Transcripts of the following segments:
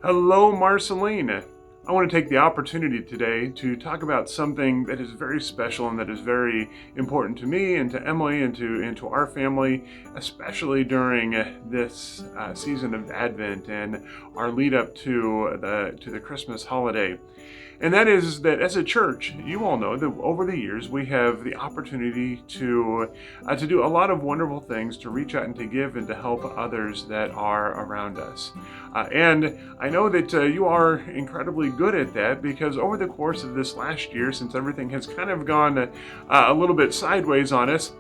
Hello, Marceline. I want to take the opportunity today to talk about something that is very special and that is very important to me and to Emily and to our family, especially during this season of Advent and our lead up to the Christmas holiday. And that is that as a church, you all know that over the years we have the opportunity to do a lot of wonderful things, to reach out and to give and to help others that are around us. And I know that you are incredibly good at that because over the course of this last year, since everything has kind of gone a little bit sideways on us,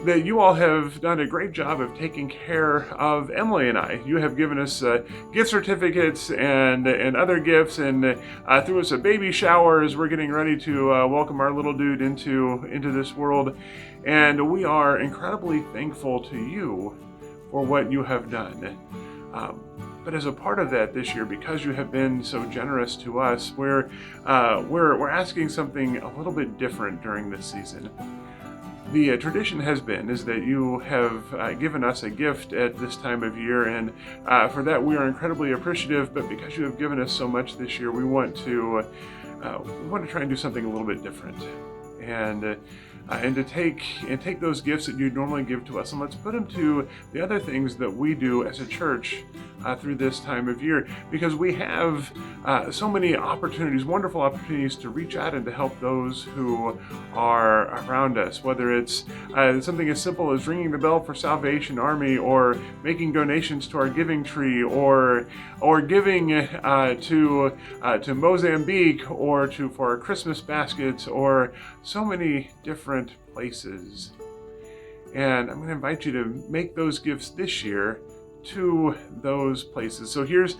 that you all have done a great job of taking care of Emily and I. You have given us gift certificates and other gifts, and threw us a baby shower as we're getting ready to welcome our little dude into this world. And we are incredibly thankful to you for what you have done. But as a part of that this year, because you have been so generous to us, we're asking something a little bit different during this season. The tradition has been is that you have given us a gift at this time of year, and for that we are incredibly appreciative. But because you have given us so much this year, we want to try and do something a little bit different, and to take those gifts that you'd normally give to us, and let's put them to the other things that we do as a church through this time of year, because we have so many opportunities, wonderful opportunities to reach out and to help those who are around us, whether it's something as simple as ringing the bell for Salvation Army, or making donations to our giving tree, or giving to Mozambique, or for our Christmas baskets, or so many different places. And I'm going to invite you to make those gifts this year to those places. So here's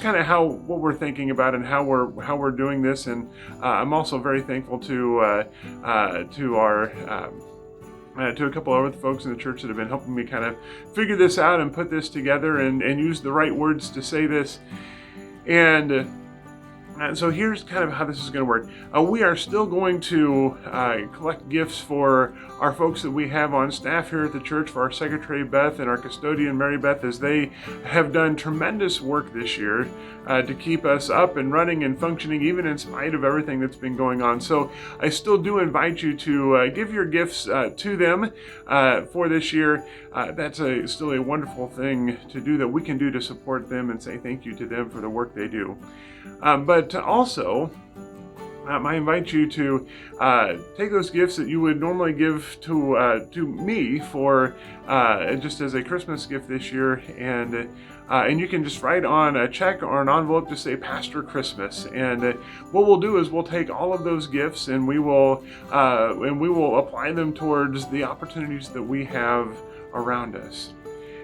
kind of what we're thinking about and how we're doing this. And I'm also very thankful to our to a couple of other folks in the church that have been helping me kind of figure this out and put this together and use the right words to say this. And so here's kind of how this is going to work. We are still going to collect gifts for our folks that we have on staff here at the church, for our secretary Beth and our custodian Mary Beth, as they have done tremendous work this year to keep us up and running and functioning, even in spite of everything that's been going on. So I still do invite you to give your gifts to them for this year. That's still a wonderful thing to do, that we can do to support them and say thank you to them for the work they do. But also, I invite you to take those gifts that you would normally give to me for just as a Christmas gift this year, and you can just write on a check or an envelope to say Pastor Christmas. And what we'll do is we'll take all of those gifts and we will apply them towards the opportunities that we have around us.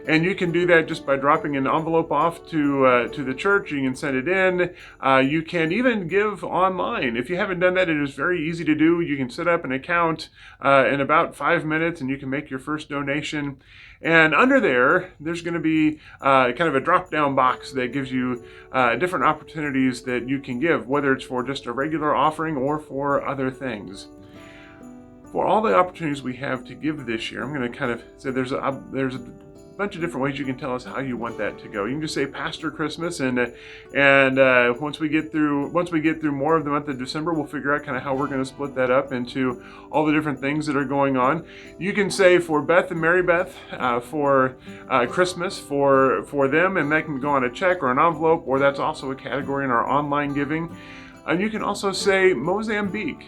And you can do that just by dropping an envelope off to the church. You can send it in. You can even give online. If you haven't done that, it is very easy to do. You can set up an account in about 5 minutes, and you can make your first donation. And under there's going to be kind of a drop-down box that gives you different opportunities that you can give, whether it's for just a regular offering or for other things. For all the opportunities we have to give this year, I'm going to kind of say there's a bunch of different ways you can tell us how you want that to go. You can just say Pastor Christmas, and once we get through more of the month of December, we'll figure out kind of how we're going to split that up into all the different things that are going on. You can say for Beth and Mary Beth for Christmas for them, and that can go on a check or an envelope, or that's also a category in our online giving. And you can also say Mozambique.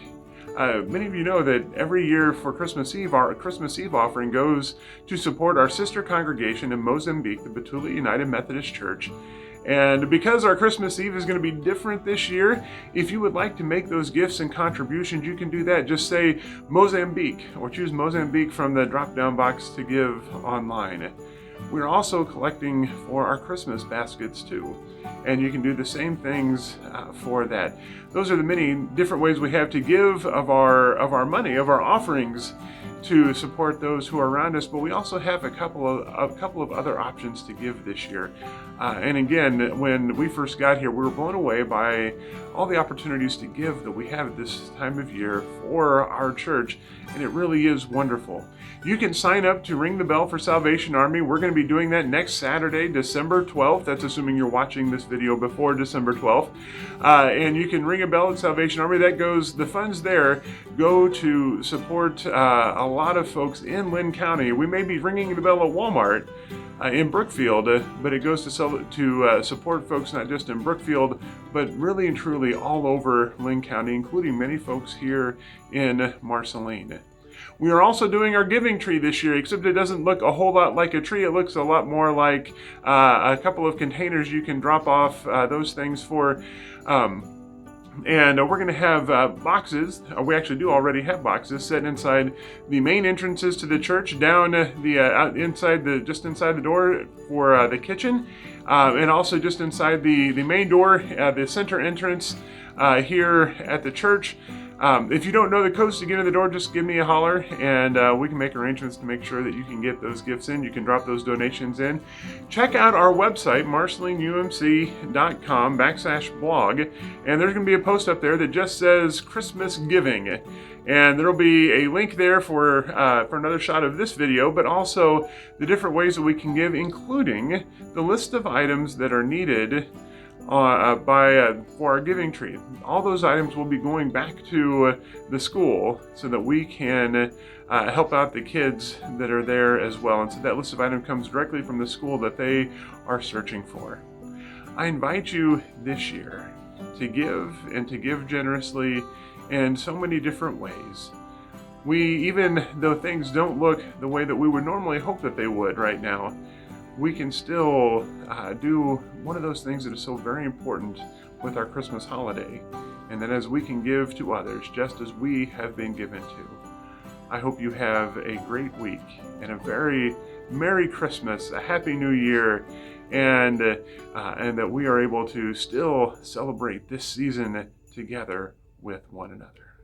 Many of you know that every year for Christmas Eve, our Christmas Eve offering goes to support our sister congregation in Mozambique, the Batula United Methodist Church. And because our Christmas Eve is going to be different this year, if you would like to make those gifts and contributions, you can do that. Just say Mozambique, or choose Mozambique from the drop-down box to give online. We're also collecting for our Christmas baskets too, and you can do the same things for that. Those are the many different ways we have to give of our money, of our offerings, to support those who are around us, but we also have a couple of other options to give this year. And again, when we first got here, we were blown away by all the opportunities to give that we have at this time of year for our church, and it really is wonderful. You can sign up to Ring the Bell for Salvation Army. We're going to be doing that next Saturday, December 12th. That's assuming you're watching this video before December 12th. And you can ring a bell at Salvation Army. The funds there go to support a lot of folks in Lynn County. We may be ringing the bell at Walmart in Brookfield, but it goes to support folks not just in Brookfield, but really and truly all over Lynn County, including many folks here in Marceline. We are also doing our giving tree this year, except it doesn't look a whole lot like a tree. It looks a lot more like a couple of containers you can drop off those things for. And we're going to have boxes. We actually do already have boxes set inside the main entrances to the church, down just inside the door for the kitchen, and also just inside the main door, the center entrance here at the church. If you don't know the codes to get in the door, just give me a holler, and we can make arrangements to make sure that you can get those gifts in. You can drop those donations in. Check out our website, marcelineumc.com/blog, and there's going to be a post up there that just says Christmas Giving. And there'll be a link there for another shot of this video, but also the different ways that we can give, including the list of items that are needed for our giving tree. All those items will be going back to the school so that we can help out the kids that are there as well. And so that list of items comes directly from the school that they are searching for. I invite you this year to give, and to give generously in so many different ways. Even though things don't look the way that we would normally hope that they would right now, we can still do one of those things that is so very important with our Christmas holiday, and that as we can give to others just as we have been given to. I hope you have a great week and a very Merry Christmas, a Happy New Year, and that we are able to still celebrate this season together with one another.